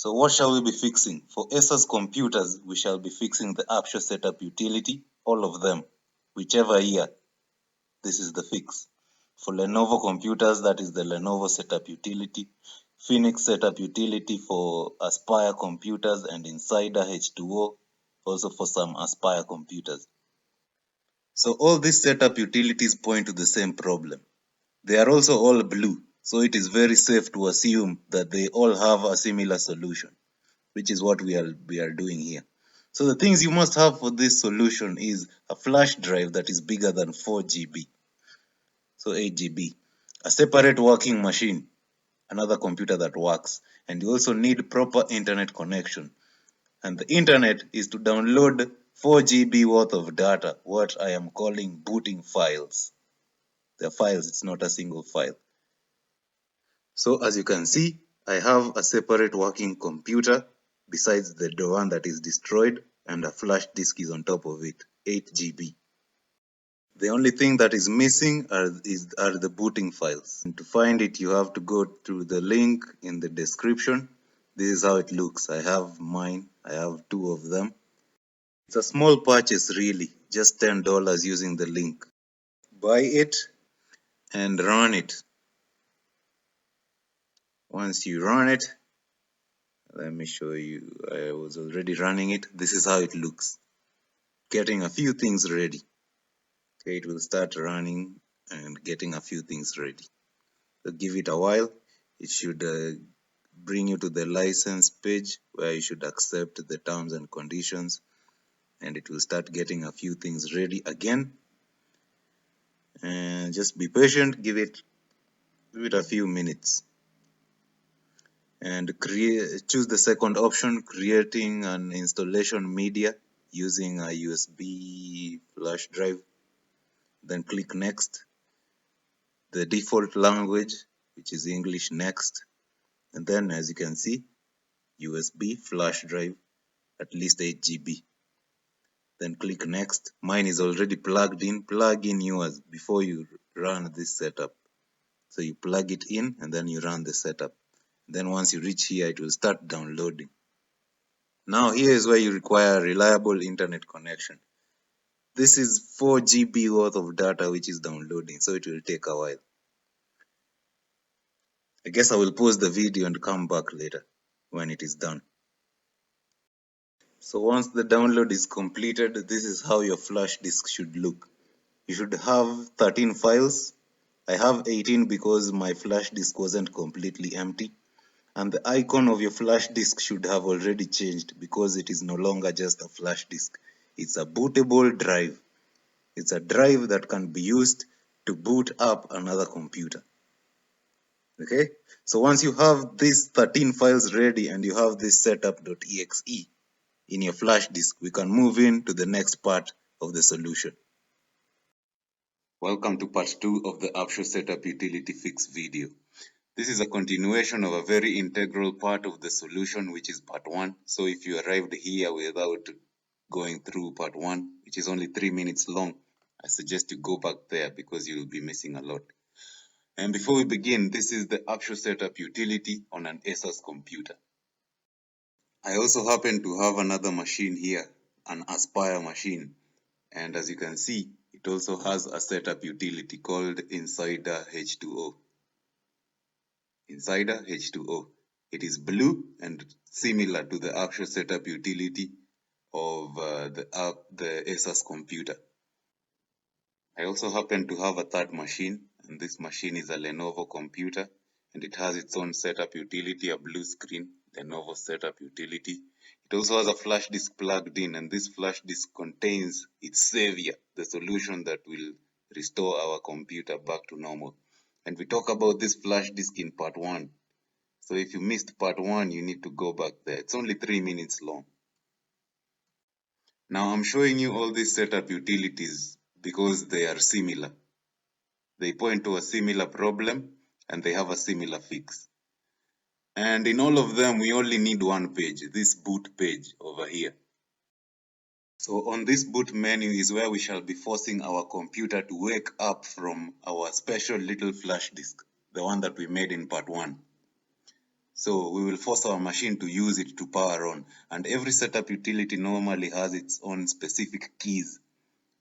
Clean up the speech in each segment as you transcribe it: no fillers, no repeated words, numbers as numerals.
So what shall we be fixing? For Asus computers, we shall be fixing the Aptio Setup Utility, all of them, whichever year. This is the fix. For Lenovo computers, that is the Lenovo Setup Utility, Phoenix Setup Utility for Aspire computers, and InsydeH2O also for some Aspire computers. So all these setup utilities point to the same problem. They are also all blue, so it is very safe to assume that they all have a similar solution, which is what we are doing here. So the things you must have for this solution is a flash drive that is bigger than 4 GB, so 8 GB, a separate working machine, another computer that works, and you also need proper internet connection. And the internet is to download 4 GB worth of data, what I am calling booting files. They're files, it's not a single file. So as you can see, I have a separate working computer besides the one that is destroyed, and a flash disk is on top of it, 8 GB. The only thing that is missing are the booting files. And to find it, you have to go to the link in the description. This is how it looks. I have mine. I have 2 of them. It's a small purchase really, just $10 using the link. Buy it and run it. Once you run it, let me show you. I was already running it. This is how it looks. Getting a few things ready. Okay, it will start running and getting a few things ready. So give it a while. It should bring you to the license page where you should accept the terms and conditions, and it will start getting a few things ready again. And just be patient, give it a few minutes, and choose the second option, creating an installation media using a USB flash drive. Then click next. The default language, which is English, next. And then as you can see, USB flash drive, at least 8 GB. Then click next. Mine is already plugged in. Plug in yours before you run this setup. So you plug it in and then you run the setup. Then once you reach here, it will start downloading. Now here is where you require a reliable internet connection. This is 4 GB worth of data which is downloading, so it will take a while. I guess I will pause the video and come back later when it is done. So once the download is completed, this is how your flash disk should look. You should have 13 files. I have 18 because my flash disk wasn't completely empty. And the icon of your flash disk should have already changed because it is no longer just a flash disk. It's a bootable drive. It's a drive that can be used to boot up another computer. Okay, so once you have these 13 files ready and you have this setup.exe in your flash disk, we can move in to the next part of the solution. Welcome to part 2 of the Aptio Setup Utility Fix video. This is a continuation of a very integral part of the solution, which is part 1. So if you arrived here without going through part 1, which is only 3 minutes long, I suggest you go back there because you will be missing a lot. And before we begin, this is the Aptio Setup Utility on an Asus computer. I also happen to have another machine here, an Aspire machine. And as you can see, it also has a setup utility called InsydeH2O. InsydeH2O. It is blue and similar to the actual setup utility of the Asus computer. I also happen to have a third machine, and this machine is a Lenovo computer, and it has its own setup utility, a blue screen, Lenovo Setup Utility. It also has a flash disk plugged in, and this flash disk contains its savior, the solution that will restore our computer back to normal. And we talk about this flash disk in part 1. So if you missed part 1, you need to go back there. It's only 3 minutes long. Now I'm showing you all these setup utilities because they are similar. They point to a similar problem and they have a similar fix. And in all of them, we only need one page, this boot page over here. So on this boot menu is where we shall be forcing our computer to wake up from our special little flash disk, the one that we made in part 1. So we will force our machine to use it to power on. And every setup utility normally has its own specific keys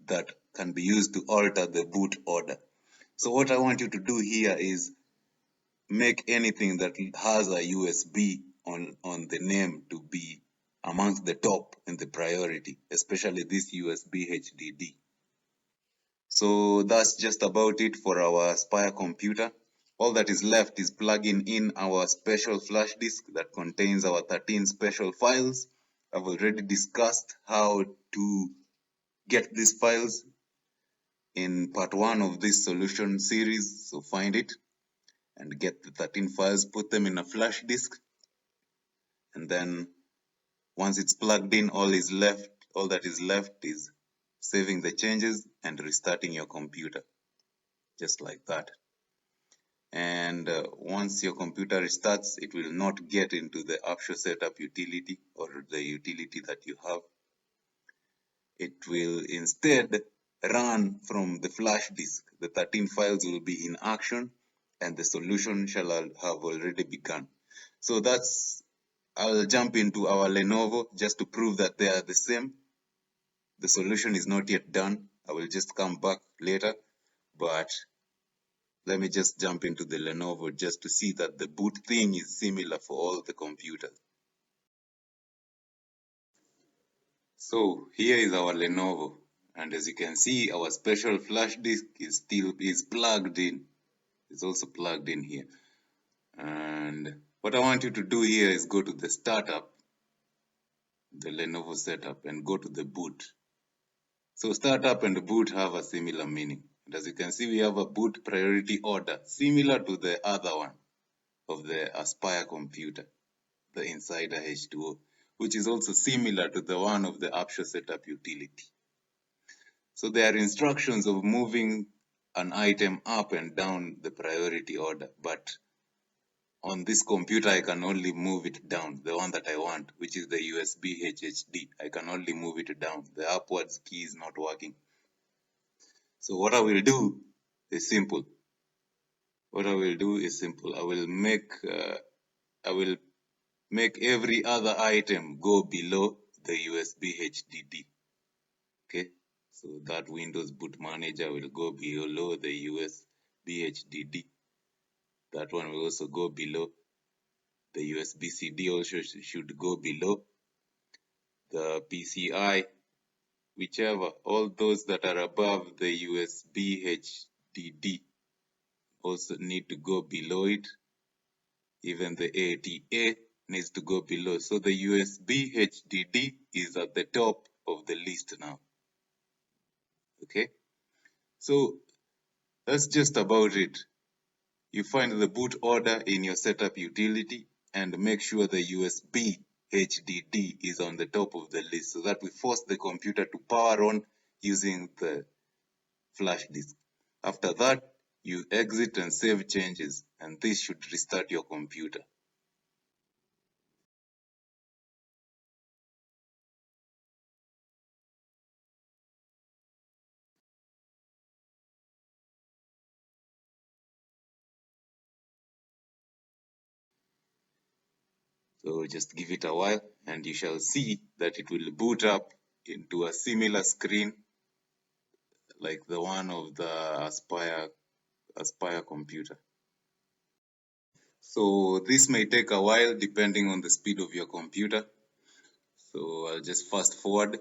that can be used to alter the boot order. So what I want you to do here is make anything that has a USB on the name to be amongst the top in the priority, especially this USB HDD. So that's just about it for our Aspire computer. All that is left is plugging in our special flash disk that contains our 13 special files. I've already discussed how to get these files in part 1 of this solution series. So find it and get the 13 files, put them in a flash disk, and then once it's plugged in, all that is left is saving the changes and restarting your computer, just like that. And once your computer restarts, it will not get into the Aptio Setup Utility or the utility that you have. It will instead run from the flash disk. The 13 files will be in action and the solution shall have already begun. So I'll jump into our Lenovo just to prove that they are the same. The solution is not yet done. I will just come back later, but let me just jump into the Lenovo just to see that the boot thing is similar for all the computers. So here is our Lenovo, and as you can see, our special flash disk is plugged in. It's also plugged in here. And what I want you to do here is go to the startup, the Lenovo setup, and go to the boot. So startup and boot have a similar meaning. And as you can see, we have a boot priority order, similar to the other one of the Aspire computer, the InsydeH2O, which is also similar to the one of the Aptio Setup Utility. So there are instructions of moving an item up and down the priority order, but on this computer I can only move it down, the one that I want, which is the USB HDD. I can only move it down. The upwards key is not working. So what I will do is simple. I will make every other item go below the USB HDD. Okay, so that Windows Boot Manager will go below the USB HDD. That one will also go below. The USB CD also should go below. The PCI, whichever, all those that are above the USB HDD also need to go below it. Even the ATA needs to go below. So the USB HDD is at the top of the list now. Okay, so that's just about it. You find the boot order in your setup utility and make sure the USB HDD is on the top of the list so that we force the computer to power on using the flash disk. After that, you exit and save changes, and this should restart your computer. So just give it a while and you shall see that it will boot up into a similar screen like the one of the Aspire computer. So this may take a while depending on the speed of your computer. So I'll just fast forward.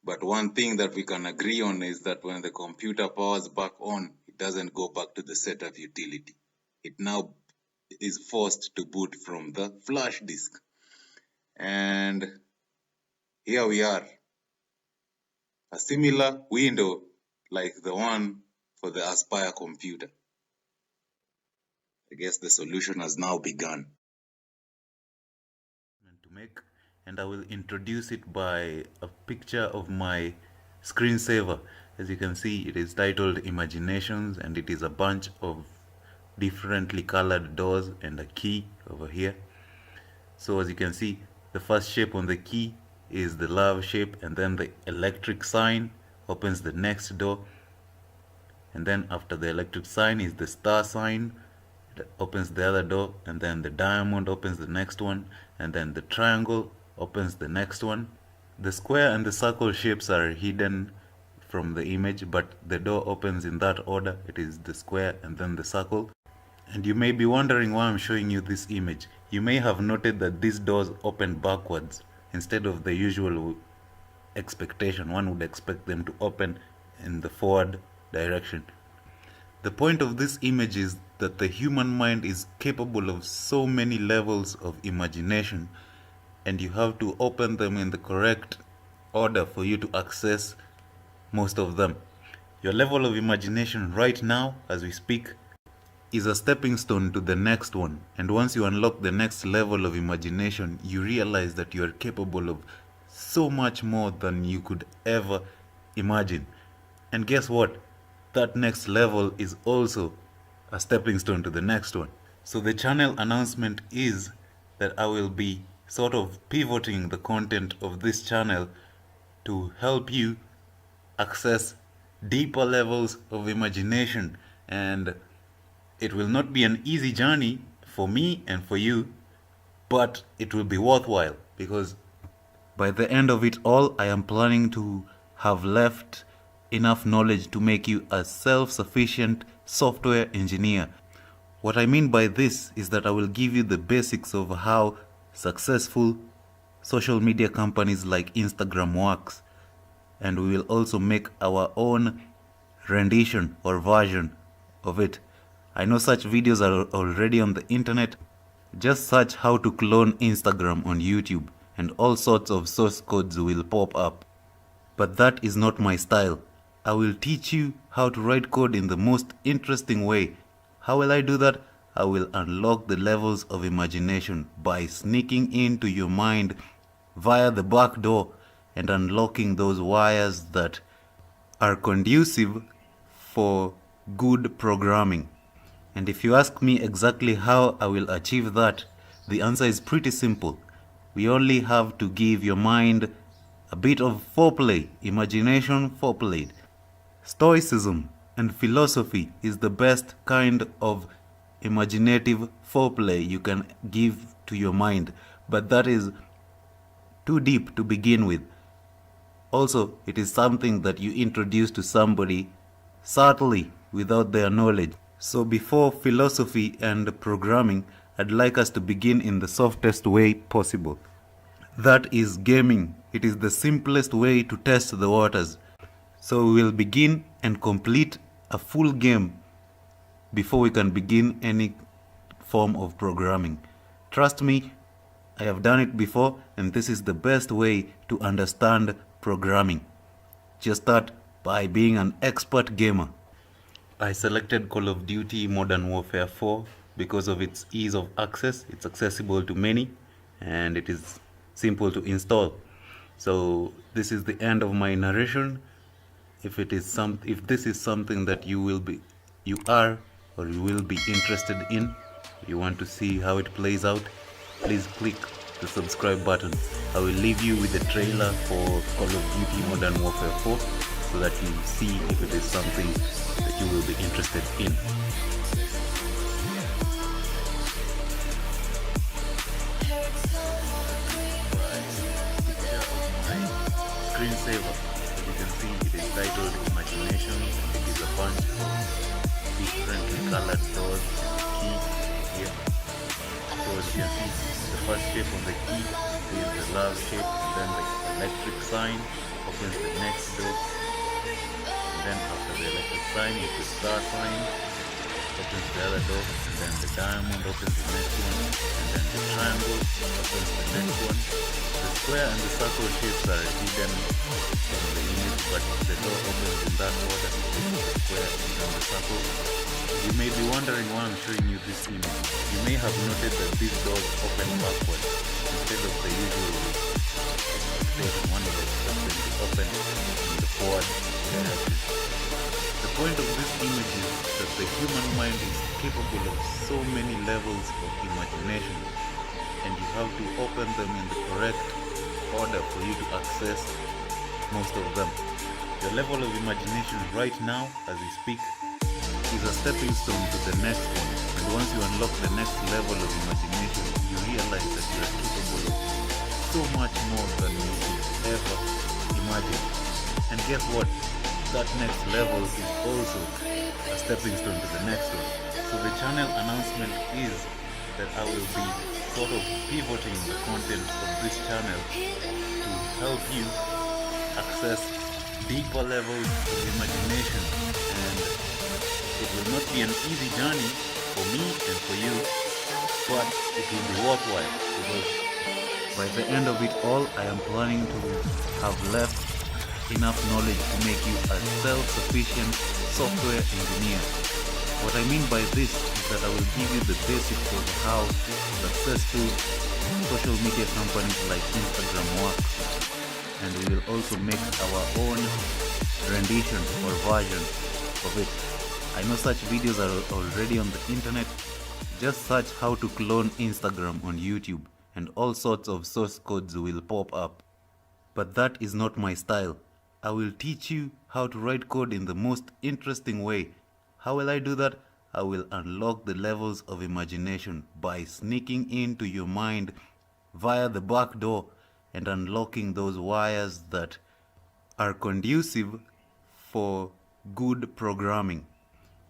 But one thing that we can agree on is that when the computer powers back on, it doesn't go back to the setup utility. It now is forced to boot from the flash disk. And here we are. A similar window like the one for the Aspire computer. I guess the solution has now begun. To make, and I will introduce it by a picture of my screensaver. As you can see, it is titled Imaginations, and it is a bunch of differently colored doors and a key over here. So as you can see, the first shape on the key is the love shape, and then the electric sign opens the next door, and then after the electric sign is the star sign, it opens the other door, and then the diamond opens the next one, and then the triangle opens the next one. The square and the circle shapes are hidden from the image, but the door opens in that order. It is the square and then the circle. And you may be wondering why I'm showing you this image. You may have noted that these doors open backwards instead of the usual expectation. One would expect them to open in the forward direction. The point of this image is that the human mind is capable of so many levels of imagination, and you have to open them in the correct order for you to access most of them. Your level of imagination right now, as we speak, is a stepping stone to the next one. And once you unlock the next level of imagination, you realize that you are capable of so much more than you could ever imagine. And guess what? That next level is also a stepping stone to the next one. So the channel announcement is that I will be sort of pivoting the content of this channel to help you access deeper levels of imagination, and it will not be an easy journey for me and for you, but it will be worthwhile, because by the end of it all, I am planning to have left enough knowledge to make you a self-sufficient software engineer. What I mean by this is that I will give you the basics of how successful social media companies like Instagram works, and we will also make our own rendition or version of it. I know such videos are already on the internet. Just search how to clone Instagram on YouTube and all sorts of source codes will pop up. But that is not my style. I will teach you how to write code in the most interesting way. How will I do that? I will unlock the levels of imagination by sneaking into your mind via the back door and unlocking those wires that are conducive for good programming. And if you ask me exactly how I will achieve that, the answer is pretty simple. We only have to give your mind a bit of foreplay, imagination foreplay. Stoicism and philosophy is the best kind of imaginative foreplay you can give to your mind, but that is too deep to begin with. Also, it is something that you introduce to somebody subtly without their knowledge. So before philosophy and programming, I'd like us to begin in the softest way possible. That is gaming. It is the simplest way to test the waters. So we will begin and complete a full game before we can begin any form of programming. Trust me, I have done it before, and this is the best way to understand programming. Just start by being an expert gamer. I selected Call of Duty Modern Warfare 4 because of its ease of access. It's accessible to many and it is simple to install. So this is the end of my narration. If this is something that you will be interested in, you want to see how it plays out, please click the subscribe button. I will leave you with a trailer for Call of Duty Modern Warfare 4 so that you see if it is something that you will be interested in. Screensaver. As you can see, it is titled Imagination, and it is a bunch of differently colored doors. Key here. So as you can see, the first shape on the key is the love shape, then the electric sign opens the next door, and then after the electric sign is the star sign, opens the other door, and then the diamond opens the next one, and then the triangle opens the next one. The square and the circle shapes are hidden from the image, but the door opens in that order. This is the square and then the circle. You may be wondering why I'm showing you this image. You may have noted that these doors open backwards instead of the usual expectation. One is expected to open in the forward direction. The point of this image is that the human mind is capable of so many levels of imagination, and you have to open them in the correct order for you to access most of them. Your level of imagination right now, as we speak, is a stepping stone to the next one. And once you unlock the next level of imagination, you realize that you are capable of so much more than you could ever imagine. And guess what? That next level is also a stepping stone to the next one. So the channel announcement is that I will be sort of pivoting the content of this channel to help you access deeper levels of imagination, and it will not be an easy journey for me and for you, but it will be worthwhile because by the end of it all, I am planning to have left enough knowledge to make you a self-sufficient software engineer. What I mean by this is that I will give you the basics of how successful social media companies like Instagram work, and we will also make our own rendition or version of it. I know such videos are already on the internet. Just search how to clone Instagram on YouTube and all sorts of source codes will pop up. But that is not my style. I will teach you how to write code in the most interesting way. How will I do that? I will unlock the levels of imagination by sneaking into your mind via the back door and unlocking those wires that are conducive for good programming.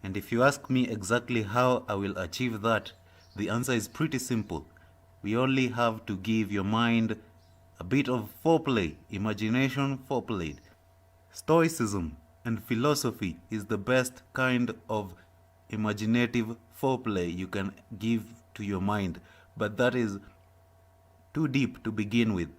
And if you ask me exactly how I will achieve that, the answer is pretty simple. We only have to give your mind a bit of foreplay, imagination foreplay. Stoicism and philosophy is the best kind of imaginative foreplay you can give to your mind, but that is too deep to begin with.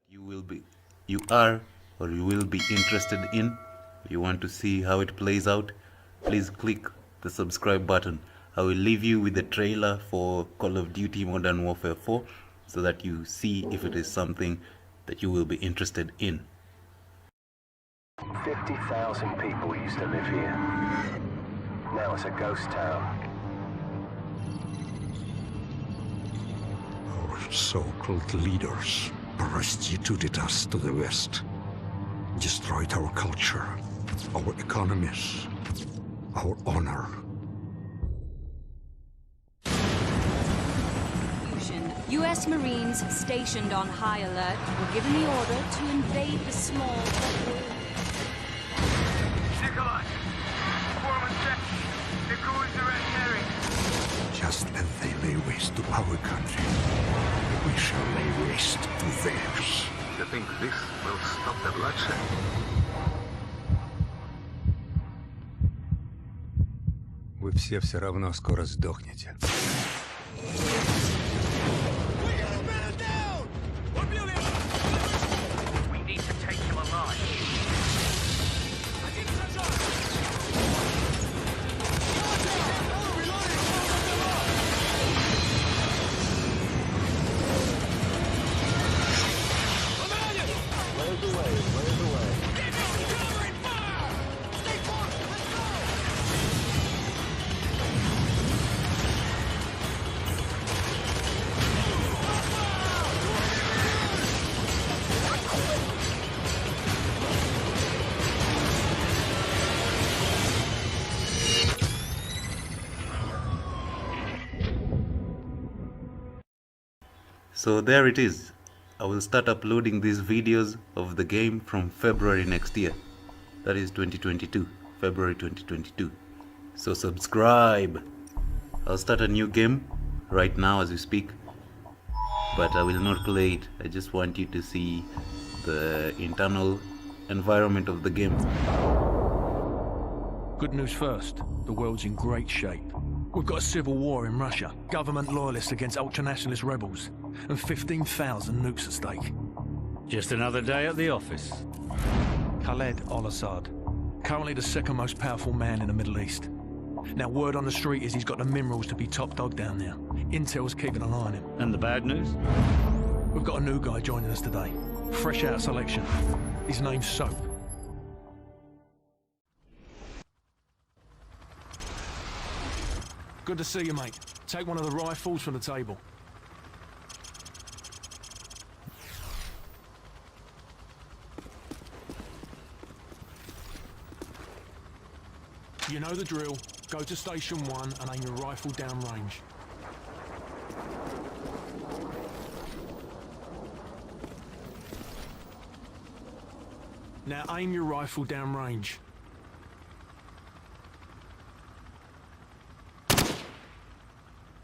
You will be, you are, or you will be interested in, you want to see how it plays out, please click the subscribe button. I will leave you with the trailer for Call of Duty Modern Warfare 4 so that you see if it is something that you will be interested in. 50,000 people used to live here. Now it's a ghost town. Our so-called leaders prostituted us to the West. Destroyed our culture, our economies, our honor. U.S. Marines stationed on high alert were given the order to invade the small Just as they lay waste to our country, we shall lay waste to theirs. You think this will stop the bloodshed? Вы все равно скоро сдохнете. We need to take him alive. So there it is. I will start uploading these videos of the game from February next year. That is 2022, February 2022. So subscribe. I'll start a new game right now as we speak, but I will not play it. I just want you to see the internal environment of the game. Good news first, the world's in great shape. We've got a civil war in Russia, government loyalists against ultranationalist rebels, and 15,000 nukes at stake. Just another day at the office. Khaled al-Assad, currently the second most powerful man in the Middle East. Now word on the street is he's got the minerals to be top dog down there. Intel's keeping an eye on him. And the bad news? We've got a new guy joining us today, fresh out of selection. His name's Soap. Good to see you, mate. Take one of the rifles from the table. You know the drill. Go to Station 1 and aim your rifle down range. Now aim your rifle down range.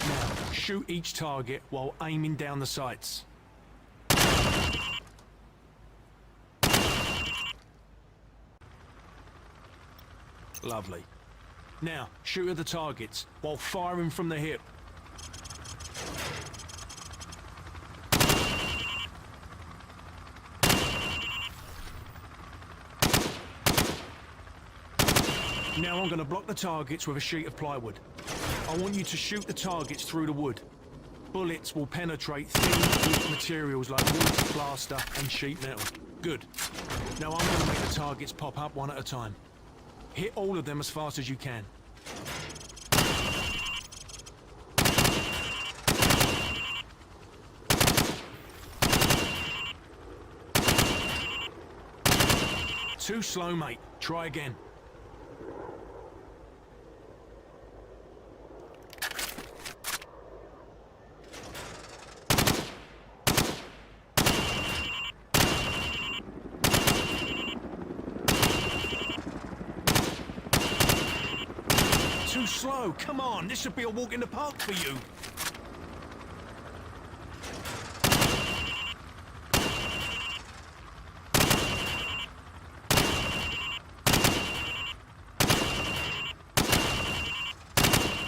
Now shoot each target while aiming down the sights. Lovely. Now, shoot at the targets while firing from the hip. Now I'm going to block the targets with a sheet of plywood. I want you to shoot the targets through the wood. Bullets will penetrate thin, weak materials like wood, plaster and sheet metal. Good. Now I'm going to make the targets pop up one at a time. Hit all of them as fast as you can. Too slow, mate. Try again. Too slow. Come on, this should be a walk in the park for you.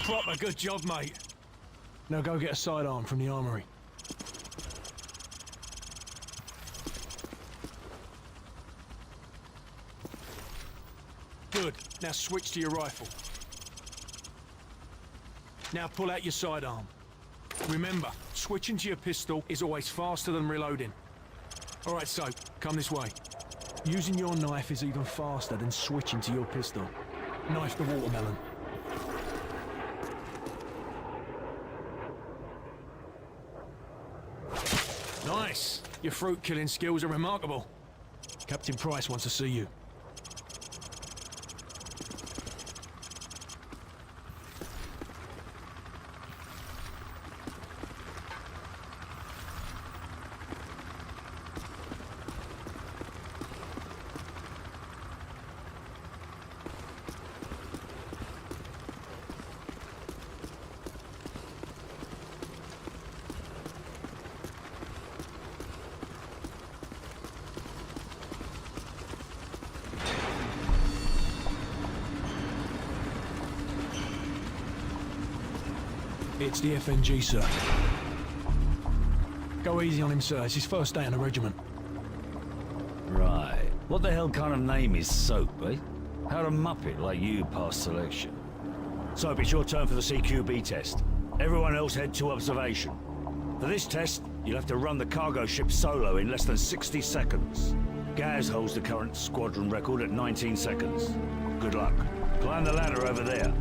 Proper good job, mate. Now go get a sidearm from the armory. Good. Now switch to your rifle. Now pull out your sidearm. Remember, switching to your pistol is always faster than reloading. All right, Soap, come this way. Using your knife is even faster than switching to your pistol. Knife the watermelon. Nice. Your fruit killing skills are remarkable. Captain Price wants to see you. It's the FNG, sir. Go easy on him, sir. It's his first day in the regiment. Right. What the hell kind of name is Soap, eh? How'd a muppet like you pass selection? Soap, it's your turn for the CQB test. Everyone else head to observation. For this test, you'll have to run the cargo ship solo in less than 60 seconds. Gaz holds the current squadron record at 19 seconds. Good luck. Climb the ladder over there.